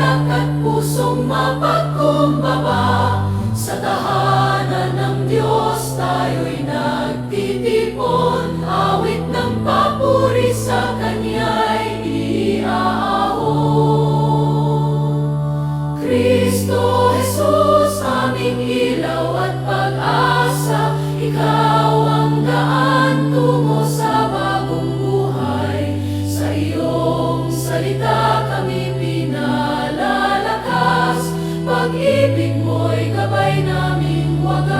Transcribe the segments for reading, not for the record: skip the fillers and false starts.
galak at pusong mapagkumbaba. Sa tahanan ng Diyos tayo'y nagtitipon, awit ng papuri sa Kanya'y iaahon. Kristo Jesus, aming ilaw at pag-asa, Ikaw ang daan tungo sa bagong buhay. Sa iyong salita kami pinalalakas, pag-ibig mo'y gabay naming wagas.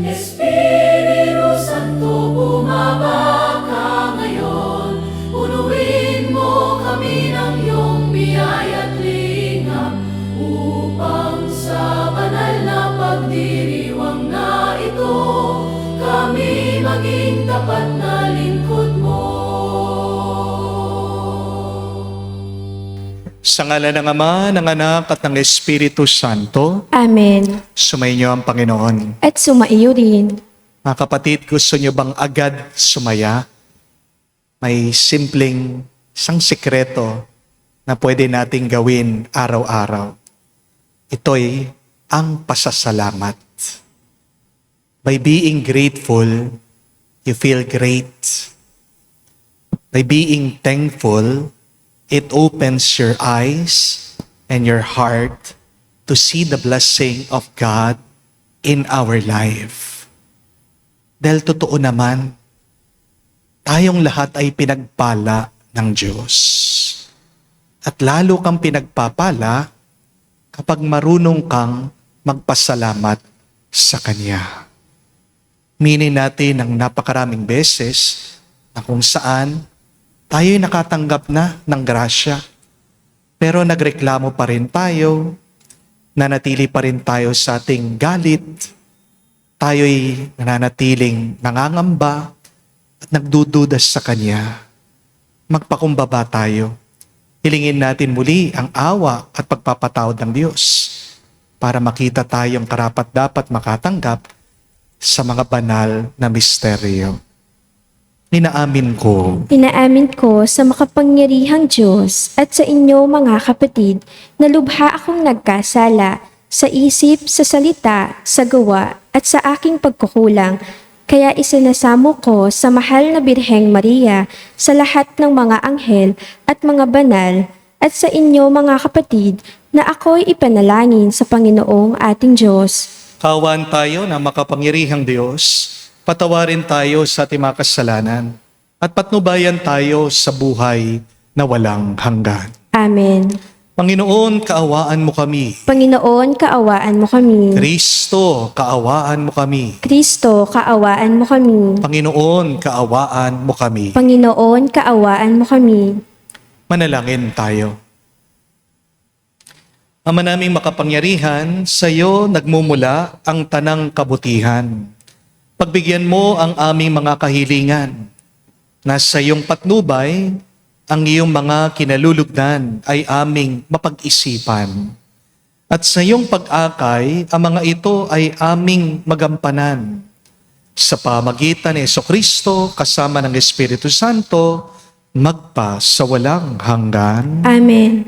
Espiritu Santo, bumaba ka ngayon, punuin mo kami ng iyong biyaya at lingap, upang sa banal na pagdiriwang na ito, kami maging tapat na lingkod mo. Sa ngalan ng Ama, ng Anak, at ng Espiritu Santo, Amen. sumainyo ang Panginoon. At sumaiyo rin. Mga kapatid, gusto nyo bang agad sumaya? May simpleng isang sikreto na pwede nating gawin araw-araw. Ito'y ang pasasalamat. By being grateful, you feel great. By being thankful, it opens your eyes and your heart to see the blessing of God in our life. Dahil totoo naman, tayong lahat ay pinagpala ng Diyos. At lalo kang pinagpapala kapag marunong kang magpasalamat sa Kanya. Minin natin ng napakaraming beses na kung saan tayo'y nakatanggap na ng grasya. Pero nagreklamo pa rin tayo, nanatili pa rin tayo sa ating galit, tayo'y nananatiling nangangamba at nagdududas sa Kanya. Magpakumbaba tayo. Hilingin natin muli ang awa at pagpapatawad ng Diyos para makita tayong karapat-dapat makatanggap sa mga banal na misteryo. Inaamin ko sa makapangyarihang Diyos at sa inyo mga kapatid na lubha akong nagkasala sa isip, sa salita, sa gawa at sa aking pagkukulang. Kaya isinasamo ko sa mahal na Birheng Maria, sa lahat ng mga anghel at mga banal, at sa inyo mga kapatid na ako'y ipanalangin sa Panginoong ating Diyos. Kaawaan tayo ng makapangyarihang Diyos, patawarin tayo sa ating mga kasalanan, at patnubayan tayo sa buhay na walang hanggan. Amen. Panginoon, kaawaan mo kami. Panginoon, kaawaan mo kami. Kristo, kaawaan mo kami. Kristo, kaawaan mo kami. Panginoon, kaawaan mo kami. Panginoon, kaawaan mo kami. Manalangin tayo. Ama naming makapangyarihan, sa iyo nagmumula ang tanang kabutihan. Pagbigyan mo ang aming mga kahilingan, na sa iyong patnubay, ang iyong mga kinalulugdan ay aming mapag-isipan. At sa iyong pag-akay, ang mga ito ay aming magampanan. Sa pamagitan ni Jesucristo, kasama ng Espiritu Santo, magpa sa walang hanggan. Amen.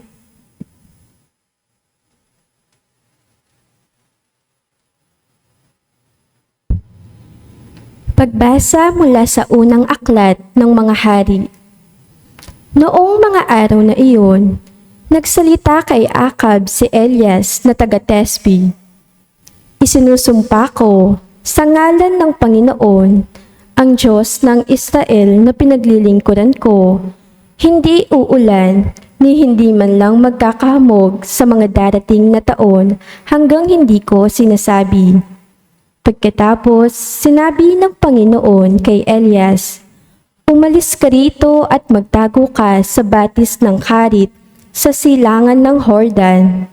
Pagbasa mula sa unang aklat ng mga hari. Noong mga araw na iyon, nagsalita kay Acab si Elias na taga-Tesbi. Isinusumpa ko sa ngalan ng Panginoon, ang Diyos ng Israel na pinaglilingkuran ko, hindi uulan ni hindi man lang magkakahamog sa mga darating na taon hanggang hindi ko sinasabi. Pagkatapos, sinabi ng Panginoon kay Elias, umalis ka rito at magtago ka sa batis ng Karit sa silangan ng Hordan.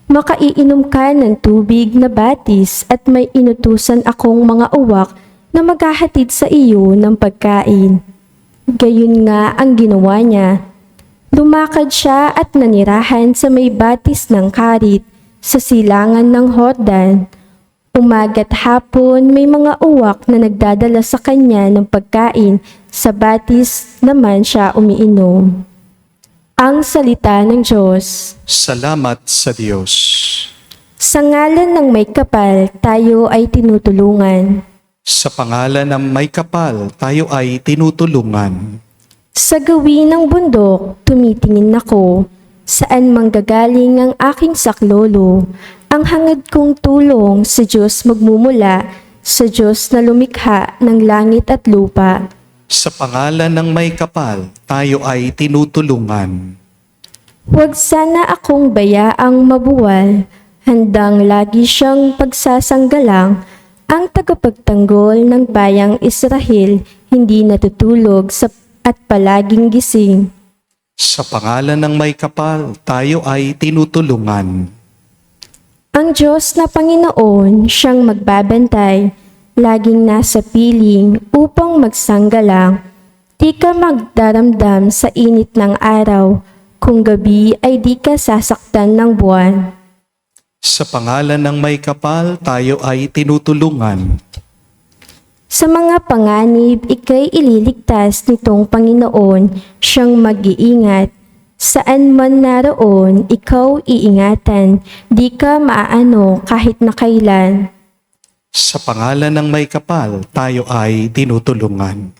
Makaiinom ka ng tubig na batis at may inutusan akong mga uwak na maghahatid sa iyo ng pagkain. Gayun nga ang ginawa niya. Lumakad siya at nanirahan sa may batis ng Karit sa silangan ng Hordan. Umaga't hapon may mga uwak na nagdadala sa kanya ng pagkain, sa batis naman siya umiinom. Ang salita ng Diyos. Salamat sa Diyos. Sa ngalan ng may kapal, tayo ay tinutulungan. Sa pangalan ng may kapal, tayo ay tinutulungan. Sa gawin ng bundok, tumitingin ako. Saan manggagaling ang aking saklolo? Ang hangad kong tulong sa Diyos magmumula, sa Diyos na lumikha ng langit at lupa. Sa pangalan ng may kapal, tayo ay tinutulungan. Huwag sana akong bayaang mabuwal, handang lagi siyang pagsasanggalang, ang tagapagtanggol ng bayang Israel, hindi natutulog at palaging gising. Sa pangalan ng may kapal, tayo ay tinutulungan. Ang Diyos na Panginoon, siyang magbabantay, laging nasa piling upang magsanggalang. Di ka magdaramdam sa init ng araw, kung gabi ay di ka sasaktan ng buwan. Sa pangalan ng may kapal, tayo ay tinutulungan. Sa mga panganib, ika'y ililigtas nitong Panginoon, siyang mag-iingat. Saan man naroon, ikaw iingatan, di ka maaano kahit na kailan. Sa pangalan ng may kapal, tayo ay tinutulungan.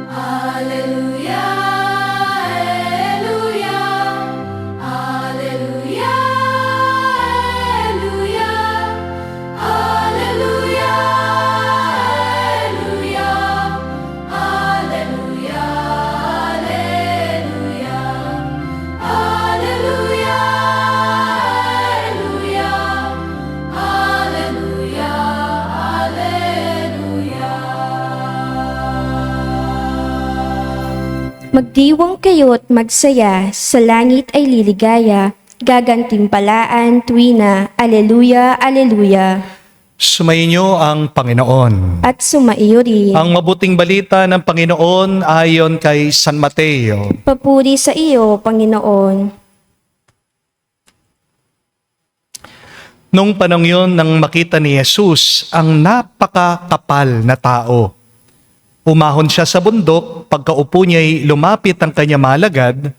Alleluia, Alleluia, Alleluia, Alleluia, Alleluia, Alleluia, Alleluia, Alleluia, Alleluia, Alleluia, Magdiwang kayo't magsaya, sa langit ay liligaya, gagantimpalaan tuwina, Aleluya, Aleluya. Sumainyo ang Panginoon. At sumaiyo rin. Ang mabuting balita ng Panginoon ayon kay San Mateo. Papuri sa iyo, Panginoon. Nung panahon yun, nang makita ni Jesus ang napakakapal na tao. Umahon siya sa bundok, pagkaupo niya'y lumapit ang kanya malagad,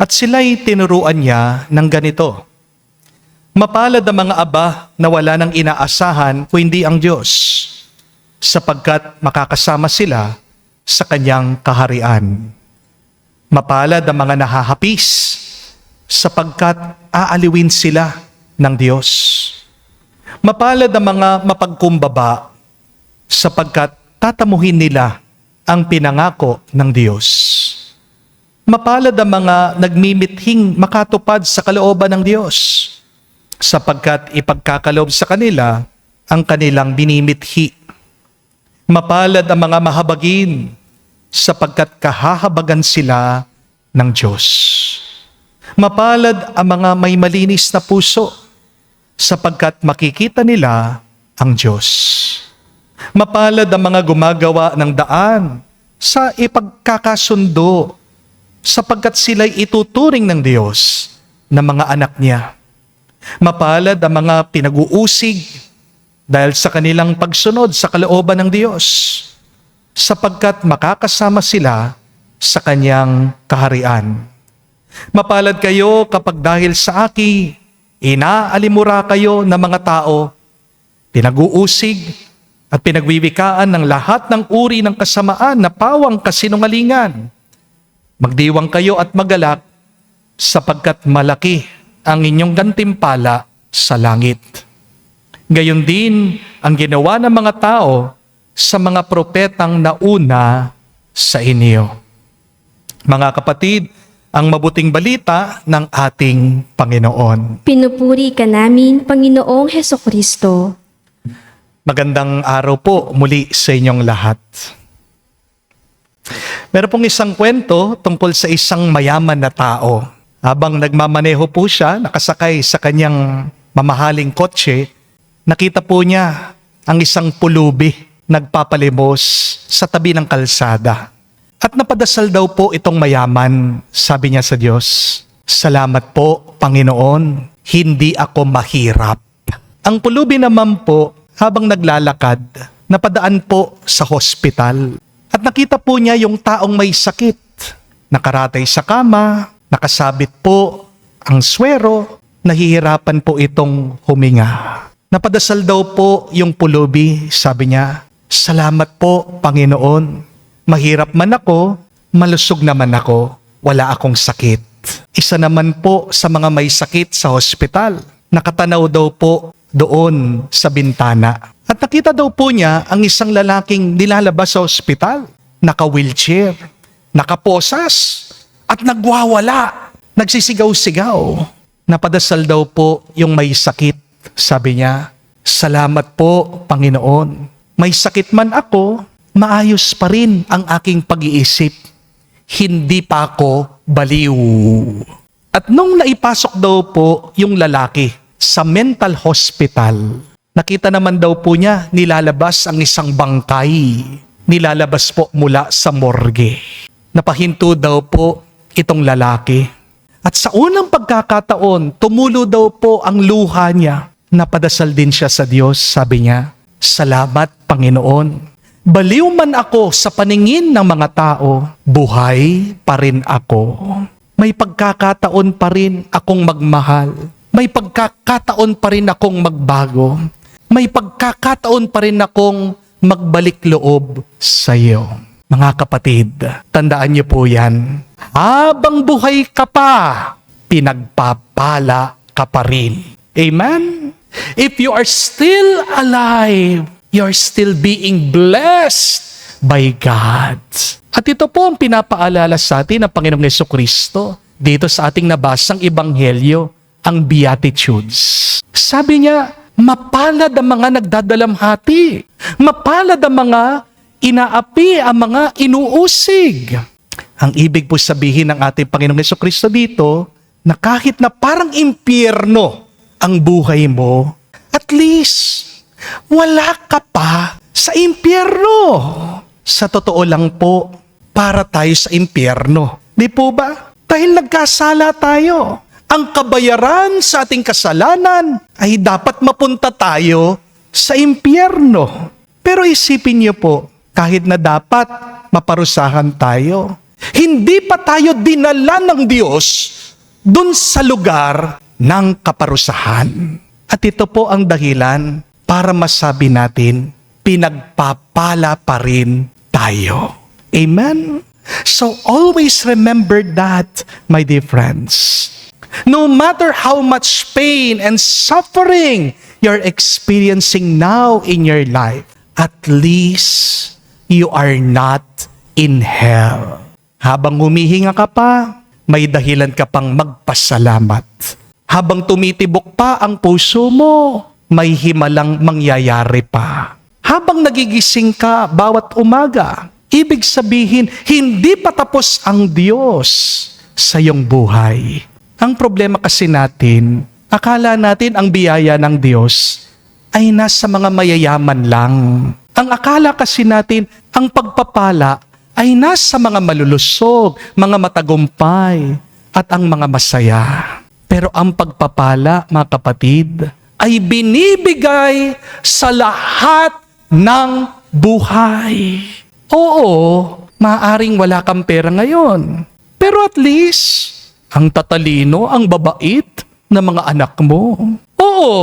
at sila'y tinuruan niya ng ganito. Mapalad ang mga aba na wala nang inaasahan kundi ang Diyos, sapagkat makakasama sila sa kanyang kaharian. Mapalad ang mga nahahapis, sapagkat aaliwin sila ng Diyos. Mapalad ang mga mapagkumbaba, sapagkat tatamuhin nila ang pinangako ng Diyos. Mapalad ang mga nagmimithing makatupad sa kalooban ng Diyos, sapagkat ipagkakaloob sa kanila ang kanilang binimithi. Mapalad ang mga mahabagin, sapagkat kahahabagan sila ng Diyos. Mapalad ang mga may malinis na puso, sapagkat makikita nila ang Diyos. Mapalad ang mga gumagawa ng daan sa ipagkakasundo, sapagkat sila'y ituturing ng Diyos na mga anak niya. Mapalad ang mga pinag-uusig dahil sa kanilang pagsunod sa kalooban ng Diyos, sapagkat makakasama sila sa kanyang kaharian. Mapalad kayo kapag dahil sa aki, inaalimura kayo ng mga tao, pinag-uusig at pinagwiwikaan ng lahat ng uri ng kasamaan na pawang kasinungalingan. Magdiwang kayo at magalak, sapagkat malaki ang inyong gantimpala sa langit. Gayon din ang ginawa ng mga tao sa mga propetang nauna sa inyo. Mga kapatid, ang mabuting balita ng ating Panginoon. Pinupuri ka namin, Panginoong Hesukristo. Magandang araw po muli sa inyong lahat. Meron pong isang kwento tungkol sa isang mayaman na tao. Habang nagmamaneho po siya, nakasakay sa kanyang mamahaling kotse, nakita po niya ang isang pulubi nagpapalimos sa tabi ng kalsada. At napadasal daw po itong mayaman, sabi niya sa Diyos, "Salamat po, Panginoon, hindi ako mahirap." Ang pulubi naman po, habang naglalakad, napadaan po sa hospital. At nakita po niya yung taong may sakit. Nakaratay sa kama, nakasabit po ang swero, nahihirapan po itong huminga. Napadasal daw po yung pulubi, sabi niya, "Salamat po, Panginoon. Mahirap man ako, malusog naman ako, wala akong sakit." Isa naman po sa mga may sakit sa hospital, nakatanaw daw po doon sa bintana. At nakita daw po niya ang isang lalaking nilalabas sa hospital, naka-wheelchair, nakaposas, at nagwawala, nagsisigaw-sigaw. Napadasal daw po yung may sakit. Sabi niya, "Salamat po, Panginoon. May sakit man ako, maayos pa rin ang aking pag-iisip. Hindi pa ako baliw." At nung naipasok daw po yung lalaki sa mental hospital, nakita naman daw po niya nilalabas ang isang bangkay. Nilalabas po mula sa morgue. Napahinto daw po itong lalaki. At sa unang pagkakataon, tumulo daw po ang luha niya. Napadasal din siya sa Diyos. Sabi niya, "Salamat, Panginoon. Baliw man ako sa paningin ng mga tao, buhay pa rin ako. May pagkakataon pa rin akong magmahal. May pagkakataon pa rin akong magbago. May pagkakataon pa rin akong magbalik loob sa iyo." Mga kapatid, tandaan niyo po yan. Habang buhay ka pa, pinagpapala ka pa rin. Amen? If you are still alive, you're still being blessed by God. At ito po ang pinapaalala sa atin ng Panginoong Jesucristo dito sa ating nabasang Ebanghelyo, ang Beatitudes. Sabi niya, mapalad ang mga nagdadalamhati. Mapalad ang mga inaapi, ang mga inuusig. Ang ibig po sabihin ng ating Panginoong Jesucristo dito, na kahit na parang impyerno ang buhay mo, at least wala ka pa sa impyerno. Sa totoo lang po, para tayo sa impyerno. Di po ba? Dahil nagkasala tayo. Ang kabayaran sa ating kasalanan ay dapat mapunta tayo sa impyerno. Pero isipin niyo po, kahit na dapat maparusahan tayo, hindi pa tayo dinala ng Diyos dun sa lugar ng kaparusahan. At ito po ang dahilan para masabi natin, pinagpapala pa rin tayo. Amen? So always remember that, my dear friends. No matter how much pain and suffering you're experiencing now in your life, at least you are not in hell. Habang humihinga ka pa, may dahilan ka pang magpasalamat. Habang tumitibok pa ang puso mo, may himalang mangyayari pa. Habang nagigising ka bawat umaga, ibig sabihin, hindi pa tapos ang Diyos sa iyong buhay. Ang problema kasi natin, akala natin ang biyaya ng Diyos ay nasa mga mayayaman lang. Ang akala kasi natin, ang pagpapala ay nasa mga malulusog, mga matagumpay, at ang mga masaya. Pero ang pagpapala, mga kapatid, ay binibigay sa lahat ng buhay. Oo, maaaring wala kang pera ngayon. Pero at least, ang tatalino, ang babait na mga anak mo. Oo,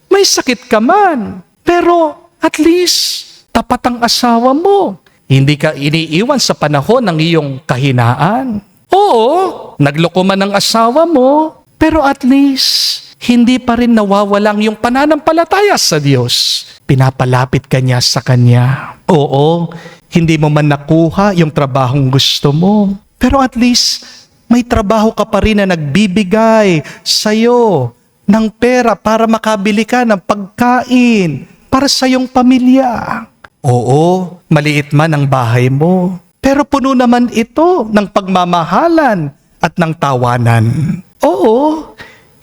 may sakit ka man. Pero at least, tapat ang asawa mo. Hindi ka iniiwan sa panahon ng iyong kahinaan. Oo, nagloko man ang asawa mo. Pero at least, hindi pa rin nawawalang yung pananampalataya sa Diyos. Pinapalapit ka niya sa Kanya. Oo, hindi mo man nakuha yung trabahong gusto mo. Pero at least, may trabaho ka pa rin na nagbibigay sa'yo ng pera para makabili ka ng pagkain para sa iyong pamilya. Oo, maliit man ang bahay mo. Pero puno naman ito ng pagmamahalan at ng tawanan. Oo,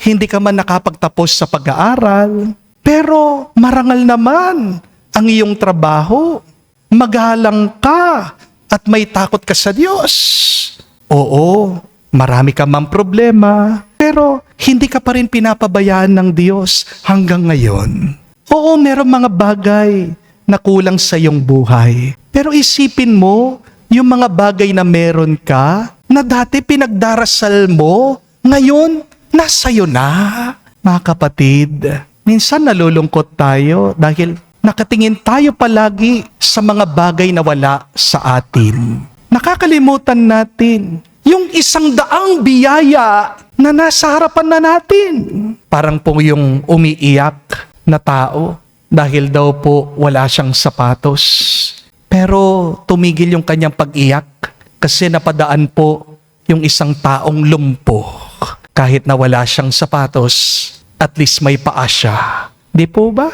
hindi ka man nakapagtapos sa pag-aaral, pero marangal naman ang iyong trabaho. Magalang ka at may takot ka sa Diyos. Oo, marami ka mang problema, pero hindi ka pa rin pinapabayaan ng Diyos hanggang ngayon. Oo, meron mga bagay na kulang sa iyong buhay. Pero isipin mo, yung mga bagay na meron ka, na dati pinagdarasal mo, ngayon, nasa iyo na. Mga kapatid, minsan nalulungkot tayo dahil nakatingin tayo palagi sa mga bagay na wala sa atin. Nakakalimutan natin yung 100 biyaya na nasa harapan na natin. Parang po yung umiiyak na tao dahil daw po wala siyang sapatos. Pero tumigil yung kanyang pag-iyak kasi napadaan po yung isang taong lumpo. Kahit na wala siyang sapatos, at least may paa siya. Di po ba?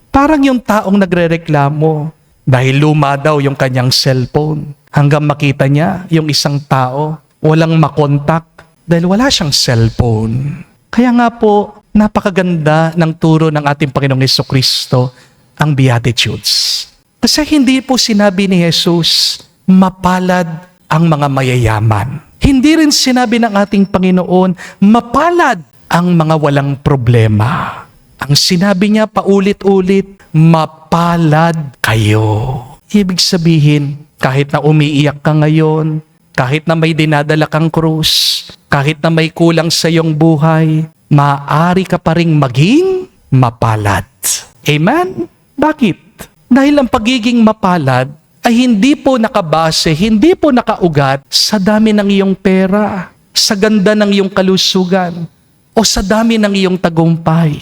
Parang yung taong nagrereklamo dahil luma daw yung kanyang cellphone. Hanggang makita niya yung isang tao, walang makontak dahil wala siyang cellphone. Kaya nga po, napakaganda ng turo ng ating Panginoong Jesucristo, ang Beatitudes. Kasi hindi po sinabi ni Jesus, mapalad ang mga mayayaman. Hindi rin sinabi ng ating Panginoon, mapalad ang mga walang problema. Ang sinabi niya paulit-ulit, mapalad kayo. Ibig sabihin, kahit na umiiyak ka ngayon, kahit na may dinadala kang krus, kahit na may kulang sa iyong buhay, maaari ka pa ring maging mapalad. Amen? Bakit? Dahil ang pagiging mapalad ay hindi po nakabase, hindi po nakaugat sa dami ng iyong pera, sa ganda ng iyong kalusugan, o sa dami ng iyong tagumpay.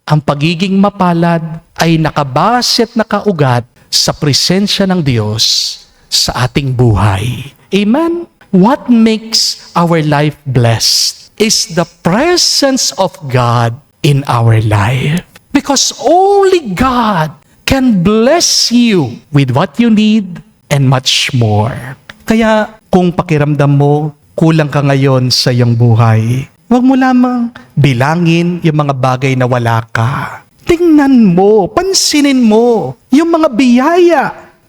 Ang pagiging mapalad ay nakabase at nakaugat sa presensya ng Diyos sa ating buhay. Amen? What makes our life blessed is the presence of God in our life. Because only God can bless you with what you need and much more. Kaya kung pakiramdam mo, kulang ka ngayon sa iyong buhay, huwag mo lamang bilangin yung mga bagay na wala ka. Tingnan mo, pansinin mo yung mga biyaya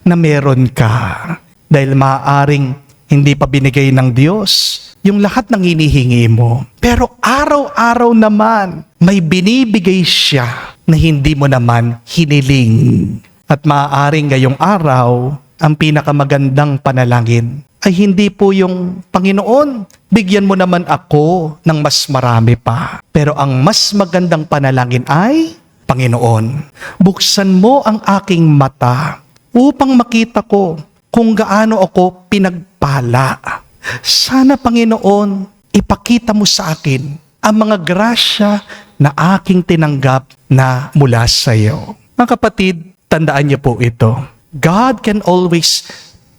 na meron ka. Dahil maaaring hindi pa binigay ng Diyos yung lahat ng hinihingi mo. Pero araw-araw naman, may binibigay siya na hindi mo naman hiniling. At maaaring ngayong araw, ang pinakamagandang panalangin ay hindi po yung, Panginoon, bigyan mo naman ako ng mas marami pa. Pero ang mas magandang panalangin ay, Panginoon, buksan mo ang aking mata upang makita ko kung gaano ako pinagpala. Sana, Panginoon, ipakita mo sa akin ang mga grasya na aking tinanggap na mula sa iyo. Mga kapatid, tandaan niyo po ito. God can always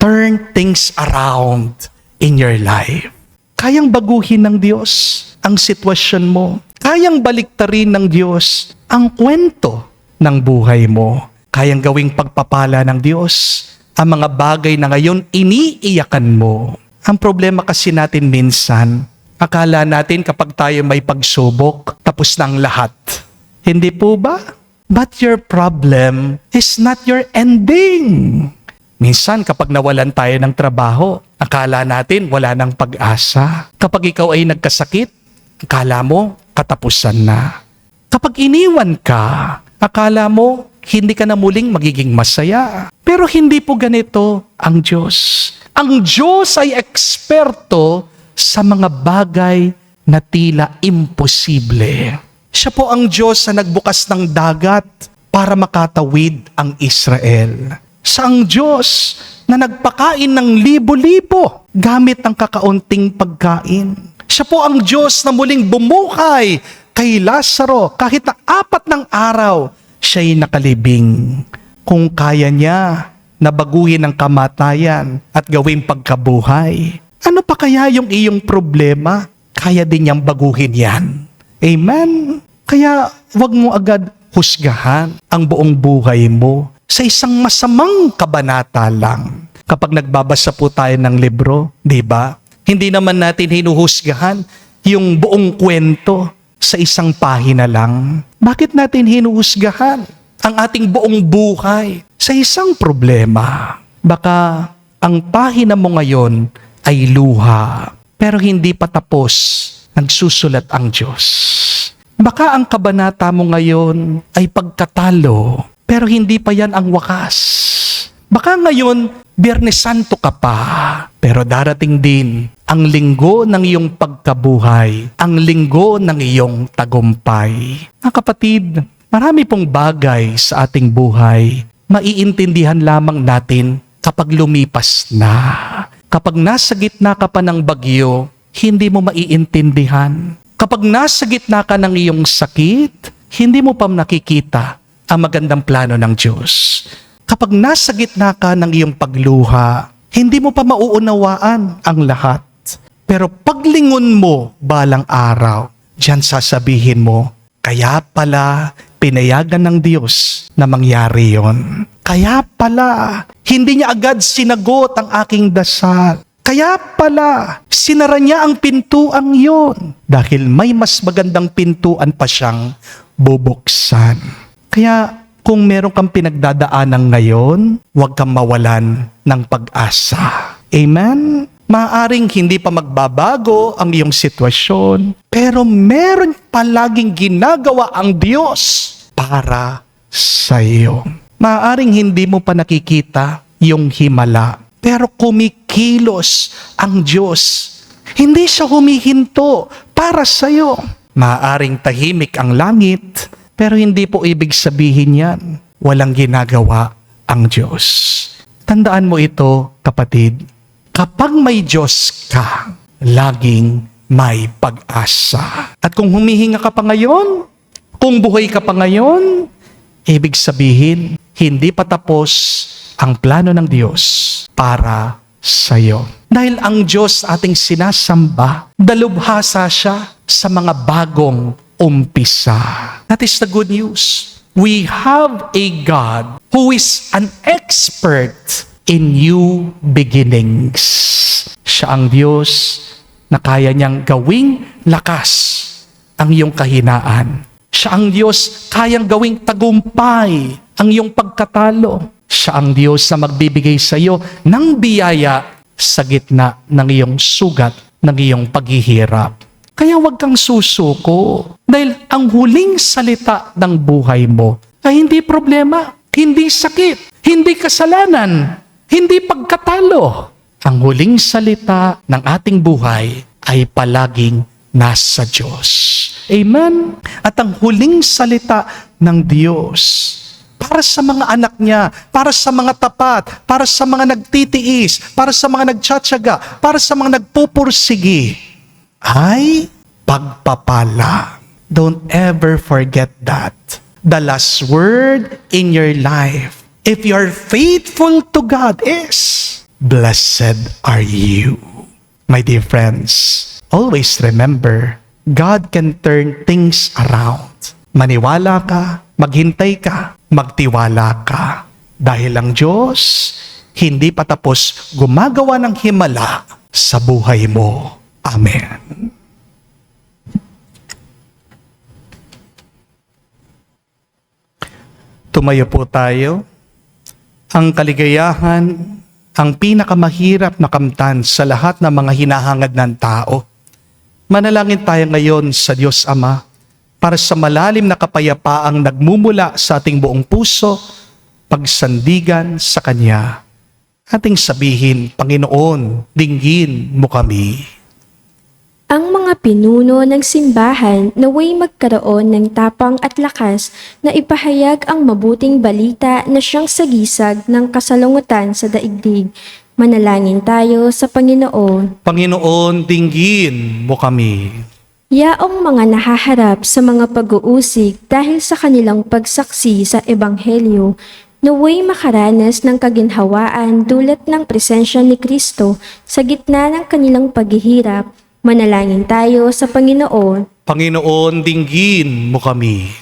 turn things around in your life. Kayang baguhin ng Diyos ang sitwasyon mo. Kayang baliktarin ng Diyos ang kwento ng buhay mo. Kayang gawing pagpapala ng Diyos ang mga bagay na ngayon iniiyakan mo. Ang problema kasi natin minsan, akala natin kapag tayo may pagsubok, tapos na ang lahat. Hindi po ba? But your problem is not your ending. Minsan kapag nawalan tayo ng trabaho, akala natin wala nang pag-asa. Kapag ikaw ay nagkasakit, akala mo katapusan na. Kapag iniwan ka, akala mo hindi ka na muling magiging masaya. Pero hindi po ganito ang Diyos. Ang Diyos ay eksperto sa mga bagay na tila imposible. Siya po ang Diyos na nagbukas ng dagat para makatawid ang Israel. Siya ang Diyos na nagpakain ng libo-libo gamit ang kakaunting pagkain. Siya po ang Diyos na muling bumuhay kay Lazaro kahit na 4 ng araw siya'y nakalibing. Kung kaya niya na baguhin ang kamatayan at gawing pagkabuhay, ano pa kaya yung iyong problema? Kaya din niyang baguhin yan. Amen? Kaya wag mo agad husgahan ang buong buhay mo sa isang masamang kabanata lang. Kapag nagbabasa po tayo ng libro, di ba? Hindi naman natin hinuhusgahan yung buong kwento sa isang pahina lang. Bakit natin hinuhusgahan ang ating buong buhay sa isang problema? Baka ang pahina mo ngayon ay luha, pero hindi pa tapos, nagsusulat ang Diyos. Baka ang kabanata mo ngayon ay pagkatalo, pero hindi pa yan ang wakas. Baka ngayon, Biyernes Santo ka pa, pero darating din ang linggo ng iyong pagkabuhay, ang linggo ng iyong tagumpay. Mga kapatid, marami pong bagay sa ating buhay, maiintindihan lamang natin kapag lumipas na. Kapag nasa gitna ka pa ng bagyo, hindi mo maiintindihan. Kapag nasa gitna ka ng iyong sakit, hindi mo pa nakikita ang magandang plano ng Diyos. Kapag nasa gitna ka ng iyong pagluha, hindi mo pa mauunawaan ang lahat. Pero paglingon mo balang araw, diyan sasabihin mo, kaya pala pinayagan ng Diyos na mangyari yon. Kaya pala hindi niya agad sinagot ang aking dasal. Kaya pala sinara niya ang pintuang yon dahil may mas magandang pintuan pa siyang bubuksan. Kaya kung meron kang pinagdadaanan ngayon, huwag kang mawalan ng pag-asa. Amen? Maaring hindi pa magbabago ang iyong sitwasyon, pero meron palaging ginagawa ang Diyos para sa iyo. Maaring hindi mo pa nakikita yung himala, pero kumikilos ang Diyos. Hindi siya humihinto para sa iyo. Maaring tahimik ang langit, pero hindi po ibig sabihin yan, walang ginagawa ang Diyos. Tandaan mo ito, kapatid. Kapag may Diyos ka, laging may pag-asa. At kung humihinga ka pa ngayon, kung buhay ka pa ngayon, ibig sabihin, hindi pa tapos ang plano ng Diyos para sa iyo. Dahil ang Diyos ating sinasamba, dalubhasa siya sa mga bagong umpisa. That is the good news. We have a God who is an expert in new beginnings. Siya ang Diyos na kaya niyang gawing lakas ang iyong kahinaan. Siya ang Diyos kayang gawing tagumpay ang iyong pagkatalo. Siya ang Diyos na magbibigay sa iyo ng biyaya sa gitna ng iyong sugat, ng iyong paghihirap. Kaya huwag kang susuko dahil ang huling salita ng buhay mo ay hindi problema, hindi sakit, hindi kasalanan, hindi pagkatalo. Ang huling salita ng ating buhay ay palaging nasa Diyos. Amen? At ang huling salita ng Diyos para sa mga anak niya, para sa mga tapat, para sa mga nagtitiis, para sa mga nagtsatsaga, para sa mga nagpupursigi, ay pagpapala. Don't ever forget that. The last word in your life, if you're faithful to God, is, blessed are you. My dear friends, always remember, God can turn things around. Maniwala ka, maghintay ka, magtiwala ka. Dahil ang Diyos, hindi pa tapos gumagawa ng himala sa buhay mo. Amen. Tumayo po tayo. Ang kaligayahan, ang pinakamahirap na kamtan sa lahat ng mga hinahangad ng tao. Manalangin tayo ngayon sa Diyos Ama para sa malalim na kapayapaang nagmumula sa ating buong puso, pagsandigan sa Kanya. Ating sabihin, Panginoon, dinggin mo kami. Ang mga pinuno ng simbahan naway magkaroon ng tapang at lakas na ipahayag ang mabuting balita na siyang sagisag ng kasalungutan sa daigdig. Manalangin tayo sa Panginoon. Panginoon, dinggin mo kami. Yaong mga nahaharap sa mga pag-uusig dahil sa kanilang pagsaksi sa Ebanghelyo, naway makaranas ng kaginhawaan dulot ng presensya ni Kristo sa gitna ng kanilang paghihirap. Manalangin tayo sa Panginoon. Panginoon, dinggin mo kami.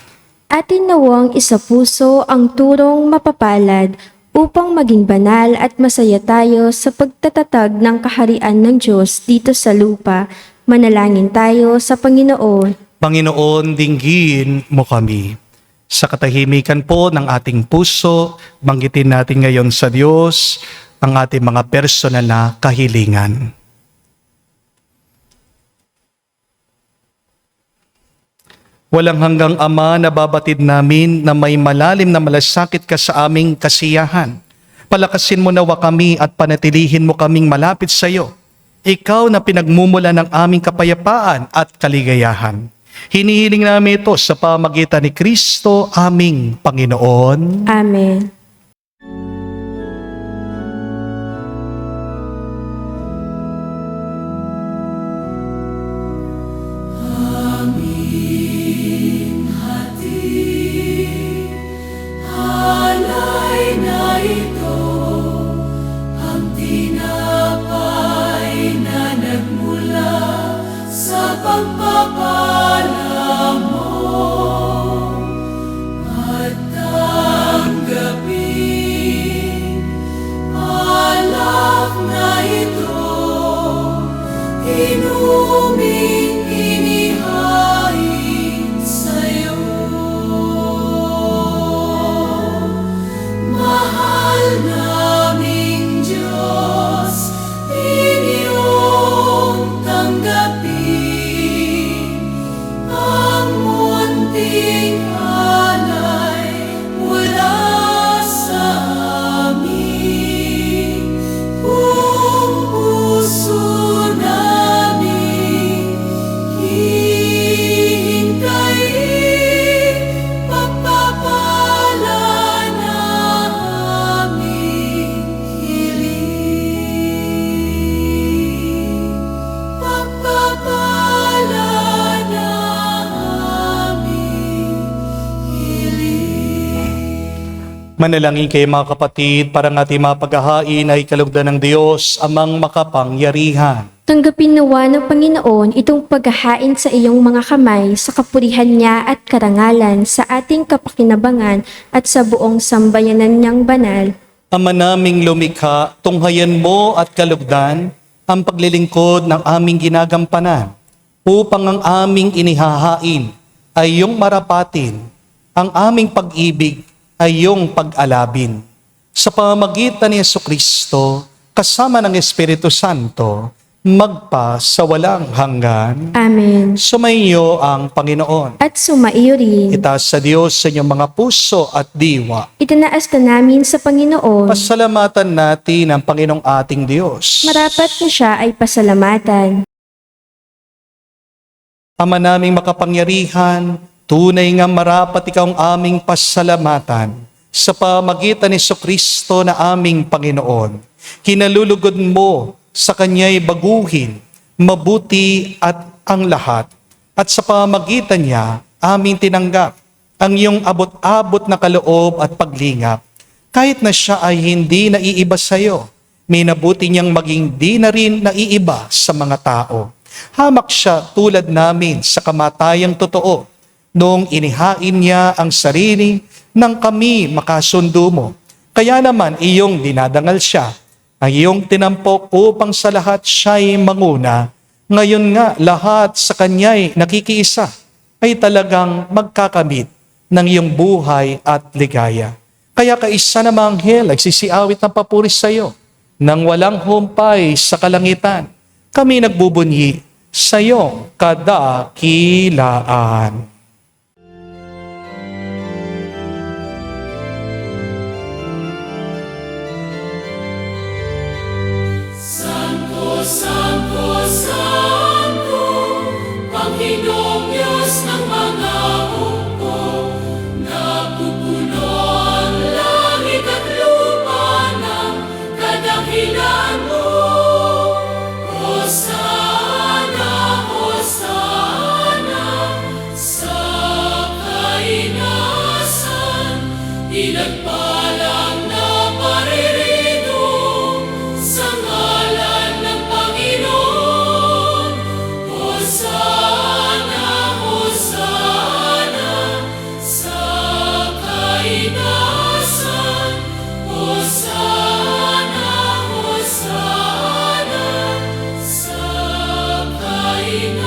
Atin nawang isapuso ang turong mapapalad upang maging banal at masaya tayo sa pagtatatag ng kaharian ng Diyos dito sa lupa. Manalangin tayo sa Panginoon. Panginoon, dinggin mo kami. Sa katahimikan po ng ating puso, banggitin natin ngayon sa Diyos ang ating mga personal na kahilingan. Walang hanggang Ama, nababatid namin na may malalim na malasakit ka sa aming kasiyahan. Palakasin mo nawa kami at panatilihin mo kaming malapit sa iyo. Ikaw na pinagmumula ng aming kapayapaan at kaligayahan. Hinihiling namin ito sa pamagitan ni Kristo, aming Panginoon. Amen. Alay na ito, ang tinapay na nagmula sa pagpapala mo. At tanggapin, alak na ito, inuming inihain sa'yo. Mahal naming Diyos, inyong tanggapin ang munting alay mula sa amin. Buong puso namin hihintayin, pagpapala na aming hiling. Pagpapala na aming hiling. Manalangin kayo mga kapatid, para ng ating mga paghahain ay kalugdan ng Diyos, amang makapangyarihan. Tanggapin nawa ng Panginoon itong paghahain sa iyong mga kamay sa kapurihan niya at karangalan sa ating kapakinabangan at sa buong sambayanan niyang banal. Ama naming lumikha, tunghayan mo at kalugdan ang paglilingkod ng aming ginagampanan upang ang aming inihahain ay iyong marapatin, ang aming pag-ibig ay iyong pag-alabin. Sa pamamagitan ni Jesucristo, kasama ng Espiritu Santo, magpa sa walang hanggan. Amen. Sumainyo ang Panginoon. At sumaiyo rin. Itaas sa Diyos sa inyong mga puso at diwa. Itinaas na namin sa Panginoon. Pasalamatan natin ang Panginoong ating Diyos. Marapat na siya ay pasalamatan. Ama naming makapangyarihan, tunay nga marapat ikaw ang aming pasalamatan sa pamagitan ni Jesucristo na aming Panginoon. Kinalulugod mo sa Kanya'y baguhin, mabuti at ang lahat. At sa pamagitan niya, aming tinanggap ang iyong abot-abot na kaloob at paglingap. Kahit na siya ay hindi naiiba sa iyo, minabuti niyang maging di na rin naiiba sa mga tao. Hamak siya tulad namin sa kamatayang totoo, noong inihain niya ang sarili nang kami makasundo mo. Kaya naman iyong dinadangal siya, ang iyong tinampok upang sa lahat siya'y manguna. Ngayon nga lahat sa kanya'y nakikiisa ay talagang magkakamit ng iyong buhay at ligaya. Kaya kaisa na mga anghel ay sisiawit ng papuri sa iyo nang walang humpay sa kalangitan. Kami nagbubunyi sa iyong kadakilaan. Santo, Santo, Santo, Panginoong Diyos ng mga hukbo, napupuno ang langit at lupa ng kadakilaan mo. Hosana, Hosana, sa kainasan, pinagpalang na paririto sa ngalan ng Panginoon. Hosana, Hosana, sa kainasan. Hosana, Hosana, sa kainasan.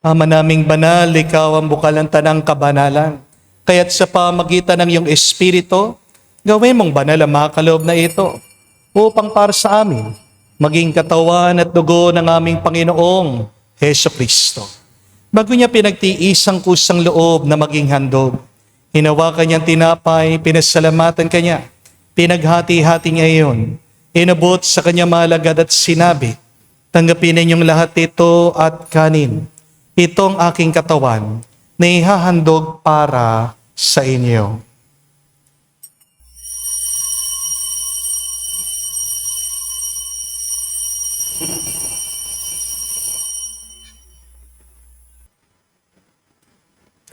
Ama naming banal, ikaw ang bukal ng tanang kabanalan. Kaya't sa pamagitan ng iyong Espiritu, gawin mong banal ang mga kaloob na ito, upang para sa amin maging katawan at dugo ng aming Panginoong Heso Kristo. Bago niya pinagtiis ang kusang loob na maging handog, hinawakan niyang tinapay, pinasalamatan kanya, pinaghati-hati niya iyon, inabot sa kanyang malagad at sinabi, tanggapin ninyong lahat ito at kanin. Itong aking katawan na ihahandog para sa inyo.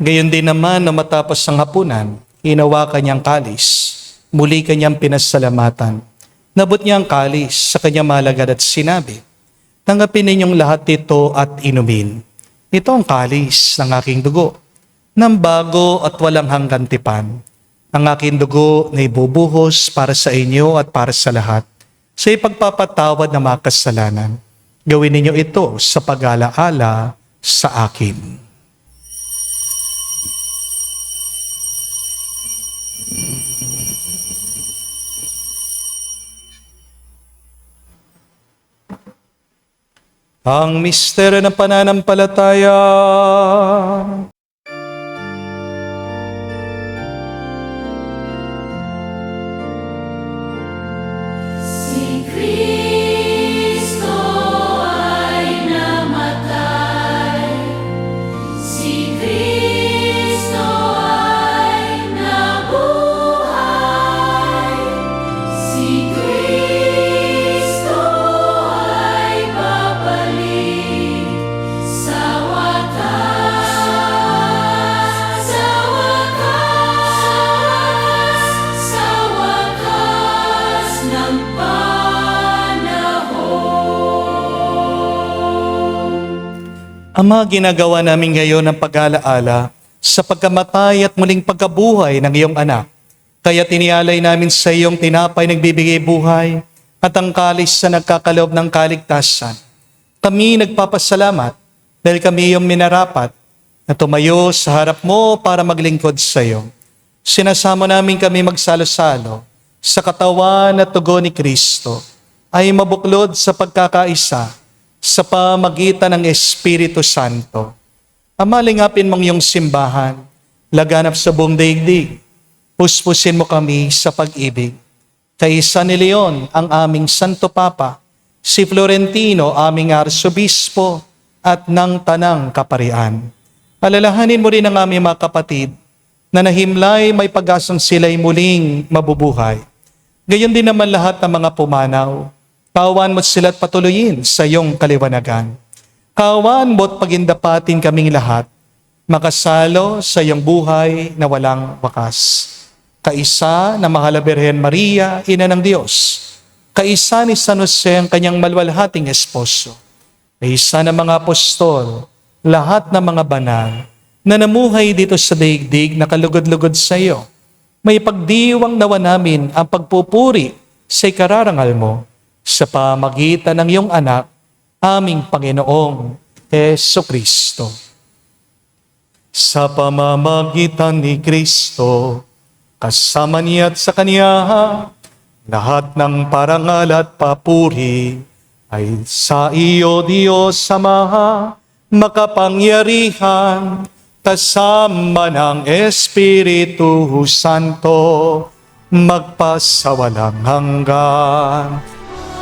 Gayon din naman na matapos ang hapunan, hinawakan niyang kalis, muli kanyang pinasalamatan. Nabot niya ang kalis sa kanyang malagad at sinabi, tanggapin ninyong lahat ito at inumin. Ito ang kalis ng aking dugo, ng bago at walang hanggang tipan. Ang aking dugo na ibubuhos para sa inyo at para sa lahat, sa ipagpapatawad ng mga kasalanan. Gawin ninyo ito sa pag-alaala sa akin. Ang misteryo ng pananampalataya. Si Kristo ay namatay, si Kristo ay nabuhay, si Kristo ay babalik sa wakas, sa wakas ng Ama, ginagawa namin ngayon ang pag-alaala sa pagkamatay at muling pagkabuhay ng iyong anak. Kaya tinialay namin sa iyong tinapay nagbibigay buhay at ang kalis na nagkakaloob ng kaligtasan. Kami nagpapasalamat dahil kami iyong minarapat na tumayo sa harap mo para maglingkod sa iyo. Sinasamo namin kami magsalo-salo sa katawan at tugo ni Kristo ay mabuklod sa pagkakaisa sa pamagitan ng Espiritu Santo. Ama, lingapin mong iyong simbahan, laganap sa buong daigdig. Puspusin mo kami sa pag-ibig. Kaisa ni Leon, ang aming Santo Papa, si Florentino, aming Arsobispo, at ng Tanang Kaparian. Alalahanin mo rin ang aming mga kapatid na nahimlay may pag-asang sila'y muling mabubuhay. Gayon din naman lahat ng mga pumanaw. Kawan mo't sila't patuloyin sa iyong kaliwanagan. Kawan mo't pagindapatin kaming lahat, makasalo sa iyong buhay na walang wakas. Kaisa na Mahal na Birhen Maria, Ina ng Diyos. Kaisa ni San Jose, ang kanyang malwalhating esposo. Kaisa ng mga apostol, lahat ng mga banal, na namuhay dito sa daigdig na kalugod-lugod sa iyo. May pagdiwang nawa namin ang pagpupuri sa ikararangal mo, sa pamagitan ng iyong anak, aming Panginoong Heso Kristo. Sa pamamagitan ni Kristo, kasama niya at sa Kanya, lahat ng parangal at papuri ay sa iyo, Diyos Ama, makapangyarihan, kasama ng Espiritu Santo, magpasawalang hanggan.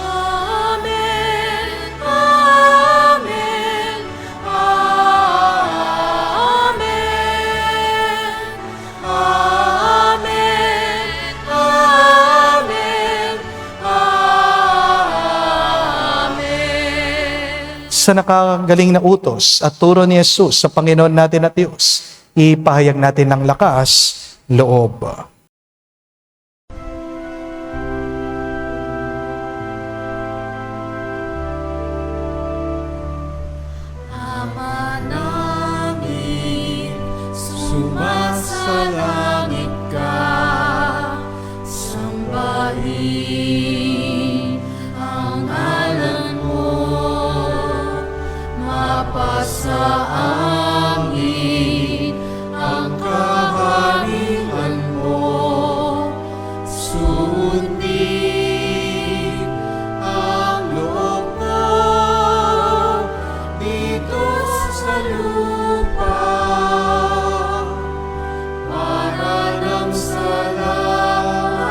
Amen. Amen. Amen. Amen. Amen. Sa nakagaling na utos at turo ni Jesus sa Panginoon natin at Diyos, ipahayag natin ng lakas, loob. Ama namin, sumasalangit ka, sambahin ang ngalan mo, mapasa amin ang kaharian mo, lupa para lang sa langit.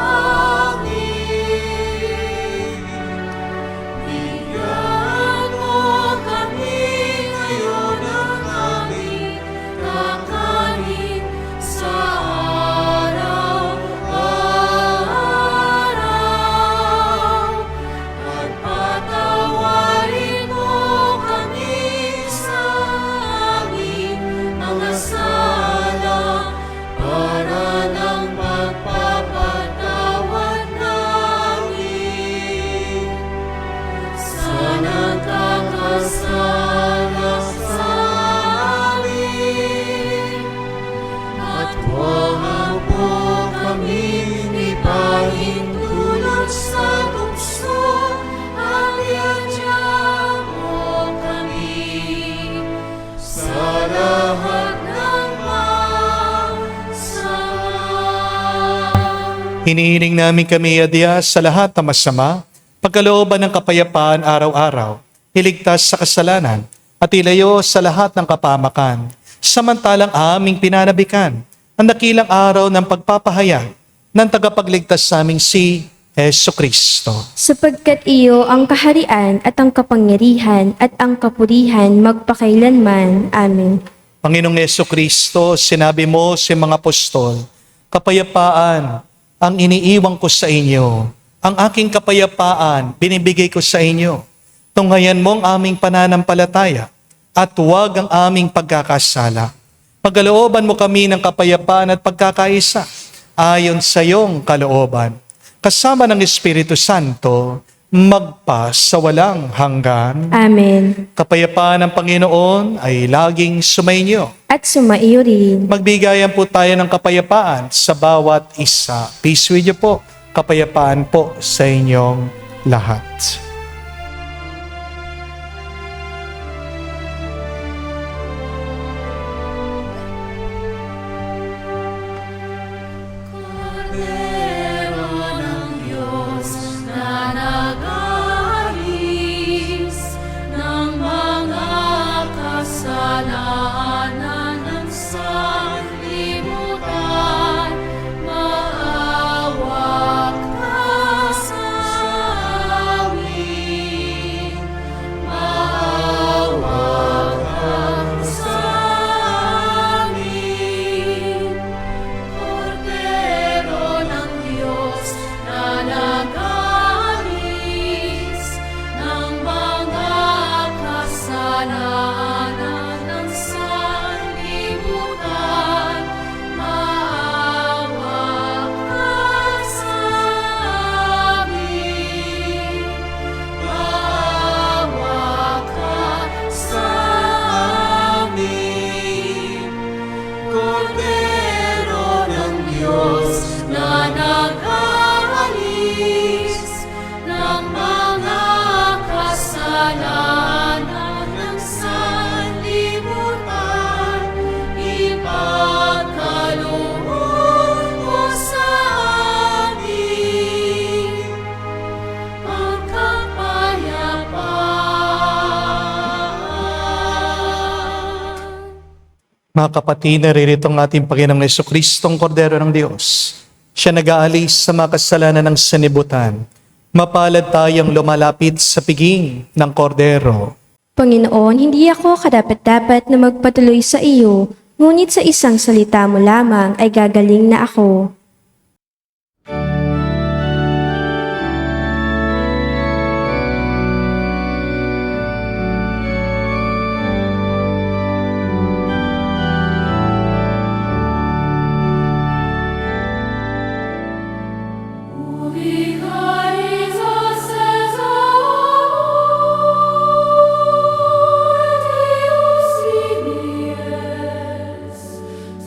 Bigyan mo kami ngayon ng aming kakanin sa araw-araw. At patawarin mo kami sa aming mga sala para ng pagpapatawad namin sa nagkakasala sa amin. At huwag mo kaming ipahintulot sa tukso, at iadya mo kami sa lahat ng masama. Hinihiling namin kami, Adya, sa lahat ng masama, pagkalooban ng kapayapaan araw-araw, iligtas sa kasalanan, at ilayo sa lahat ng kapamakan, samantalang aming pinanabikan ang dakilang araw ng pagpapahayag ng tagapagligtas sa aming si Jesucristo. Sapagkat iyo ang kaharian at ang kapangyarihan at ang kapurihan magpakailanman. Amen. Panginoong Jesucristo, sinabi mo sa mga apostol, kapayapaan ang iniiwan ko sa inyo. Ang aking kapayapaan binibigay ko sa inyo. Tunghayan mo ang aming pananampalataya at huwag ang aming pagkakasala. Pagkalooban mo kami ng kapayapaan at pagkakaisa ayon sa iyong kalooban. Kasama ng Espiritu Santo, magpa sa walang hanggan. Amen. Kapayapaan ng Panginoon ay laging sumainyo. At sumaiyo rin. Magbigayan po tayo ng kapayapaan sa bawat isa. Peace with you po. Kapayapaan po sa inyong lahat. Kordero ng Diyos na nag-aalis ng mga kasalanan ng sanlibutan, maawa ka sa amin. Maawa ka sa amin. Kordero ng Diyos na nag-aalis ng mga kasalanan ng sanlibutan, maawa ka sa amin. Maawa ka sa amin. Kordero ng Diyos na nag-aalis ng mga kasalanan ng sanlibutan, ipagkaloob mo sa amin ang kapayapaan. Mga kapatid, naririto ang ating Panginoong Jesucristong Kordero ng Diyos. Siya nag-aalis sa mga kasalanan ng sanibutan. Mapalad tayong lumalapit sa piging ng Kordero. Panginoon, hindi ako karapat-dapat na magpatuloy sa iyo, ngunit sa isang salita mo lamang ay gagaling na ako.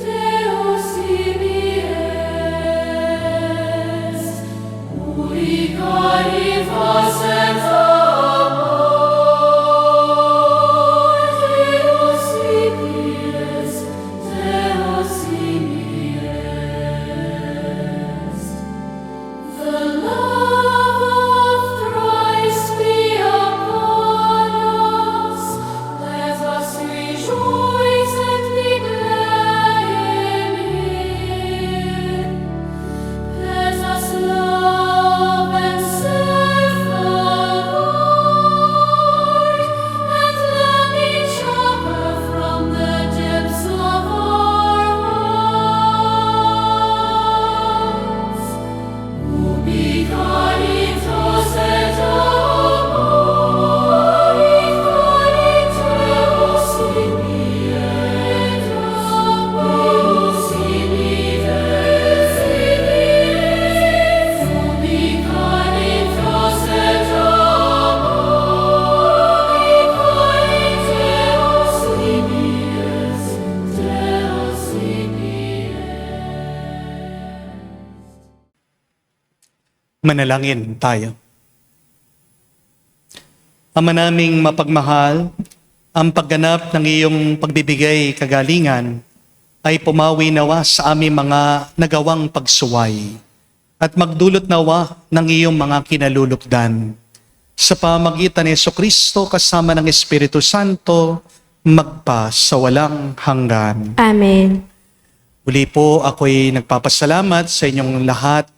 Deus imies, Manalangin tayo. Ama naming mapagmahal, ang pagganap ng iyong pagbibigay kagalingan ay pumawi nawa sa aming mga nagawang pagsuway at magdulot nawa ng iyong mga kinalulukdan. Sa pamagitan ni Jesucristo kasama ng Espiritu Santo, magpa sa walang hanggan. Amen. Uli po ako'y nagpapasalamat sa inyong lahat,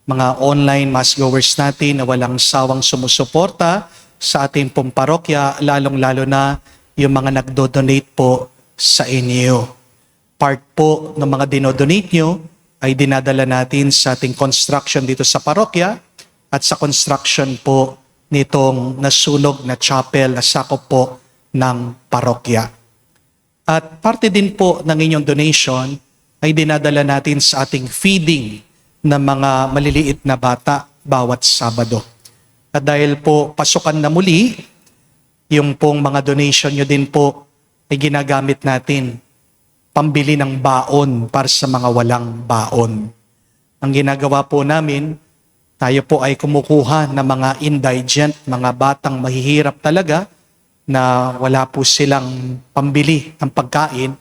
mga online massgoers natin na walang sawang sumusuporta sa ating pong parokya, lalong-lalo na yung mga nagdo-donate po sa inyo. Part po ng mga dinodonate nyo ay dinadala natin sa ating construction dito sa parokya at sa construction po nitong nasunog na chapel na sakop po ng parokya. At parte din po ng inyong donation ay dinadala natin sa ating feeding ng mga maliliit na bata bawat Sabado. At dahil po pasukan na muli, yung pong mga donation nyo din po ay ginagamit natin pambili ng baon para sa mga walang baon. Ang ginagawa po namin, tayo po ay kumukuha ng mga indigent, mga batang mahihirap talaga na wala po silang pambili ng pagkain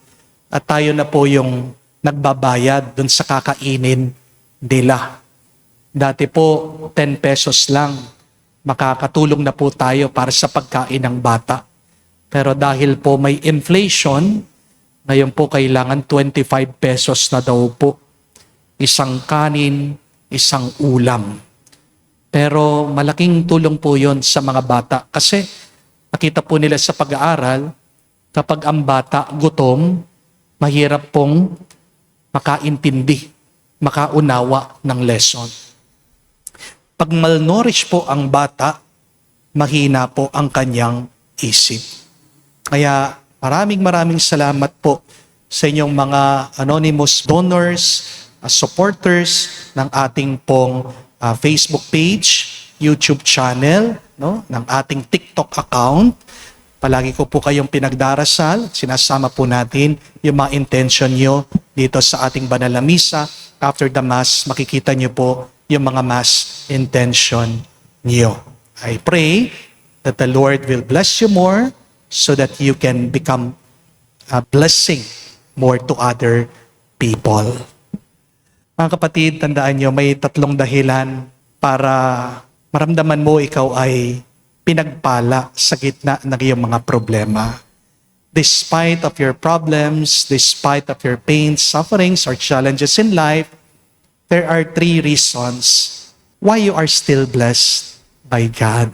at tayo na po yung nagbabayad dun sa kakainin nila. Dati po, 10 pesos lang, makakatulong na po tayo para sa pagkain ng bata. Pero dahil po may inflation, ngayon po kailangan 25 pesos na daw po. Isang kanin, isang ulam. Pero malaking tulong po yon sa mga bata. Kasi nakita po nila sa pag-aaral, kapag ang bata gutom, mahirap pong makaintindi, makaunawa ng lesson. Pag malnourished po ang bata, mahina po ang kanyang isip. Kaya maraming salamat po sa inyong mga anonymous donors, supporters ng ating pong Facebook page, YouTube channel, no, ng ating TikTok account. Palagi ko po kayong pinagdarasal, sinasama po natin yung mga intention nyo dito sa ating banal na misa. After the Mass, makikita nyo po yung mga Mass intention nyo. I pray that the Lord will bless you more so that you can become a blessing more to other people. Mga kapatid, tandaan nyo, may 3 dahilan para maramdaman mo ikaw ay pinagpala sa gitna ng iyong mga problema. Despite of your problems, despite of your pains, sufferings, or challenges in life, there are 3 reasons why you are still blessed by God.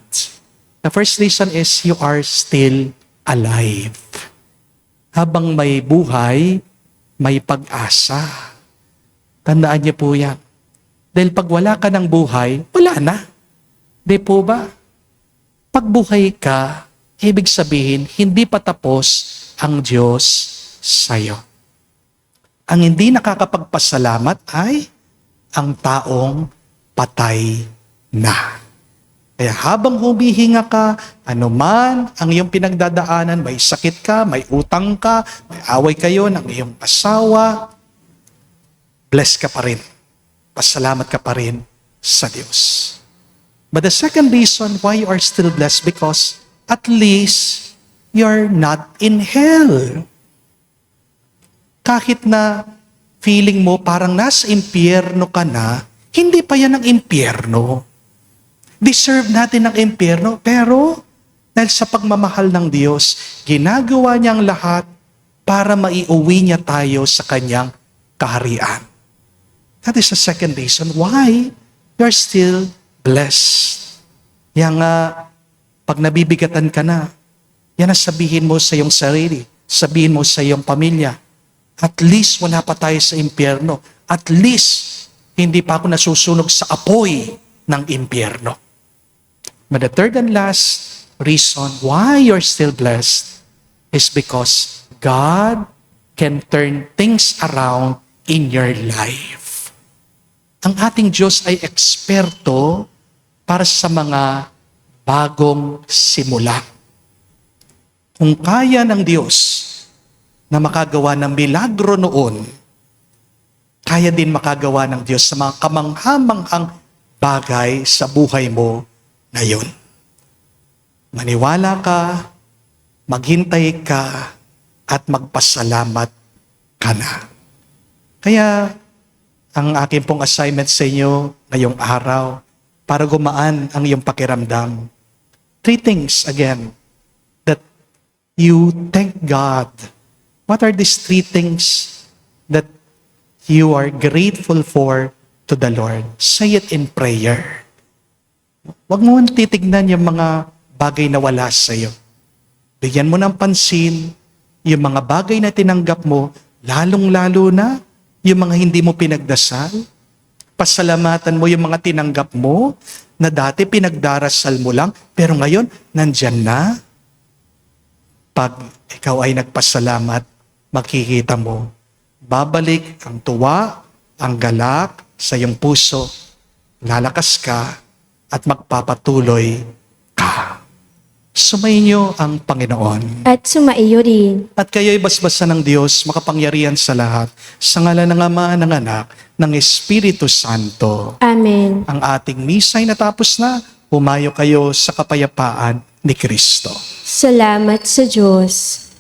The first reason is you are still alive. Habang may buhay, may pag-asa. Tandaan niyo po yan. Dahil pag wala ka ng buhay, wala na. Di po ba? Pag buhay ka, ibig sabihin, hindi pa tapos ang Diyos sa'yo. Ang hindi nakakapagpasalamat ay ang taong patay na. Kaya habang humihinga ka, anuman ang iyong pinagdadaanan, may sakit ka, may utang ka, may away kayo ng iyong asawa, bless ka pa rin. Pasalamat ka pa rin sa Diyos. But the second reason why you are still blessed, because at least you're not in hell. Kahit na feeling mo parang nasa impyerno ka na, hindi pa yan ang impyerno. Deserve natin ang impyerno, pero dahil sa pagmamahal ng Diyos, ginagawa niya ang lahat para maiuwi niya tayo sa kanyang kaharian. That is the second reason why you're still blessed. Yang pag nabibigatan ka na, yan ang sabihin mo sa iyong sarili, sabihin mo sa iyong pamilya, at least wala pa tayo sa impyerno. At least, hindi pa ako nasusunog sa apoy ng impyerno. But the third and last reason why you're still blessed is because God can turn things around in your life. Ang ating Diyos ay eksperto para sa mga bagong simula. Kung kaya ng Diyos na makagawa ng milagro noon, kaya din makagawa ng Diyos sa mga kamanghamanghang bagay sa buhay mo ngayon. Maniwala ka, maghintay ka, at magpasalamat ka na. Kaya, ang akin pong assignment sa inyo ngayong araw, para gumaan ang iyong pakiramdam. 3 things again, that you thank God. What are these 3 things that you are grateful for to the Lord? Say it in prayer. Huwag mo titignan yung mga bagay na wala sa iyo. Bigyan mo ng pansin yung mga bagay na tinanggap mo, lalong-lalo na yung mga hindi mo pinagdasal. Pasalamatan mo yung mga tinanggap mo na dati pinagdarasal mo lang, pero ngayon, nandyan na. Pag ikaw ay nagpasalamat, makikita mo, babalik ang tuwa, ang galak sa iyong puso, lalakas ka, at magpapatuloy ka. Sumainyo ang Panginoon. At sumaiyo rin. At kayo'y basbasan ng Diyos, makapangyarihan sa lahat, sa ngalan ng Ama, ng Anak, ng Espiritu Santo. Amen. Ang ating misa ay natapos na. Pumayo kayo sa kapayapaan ni Kristo. Salamat sa Diyos.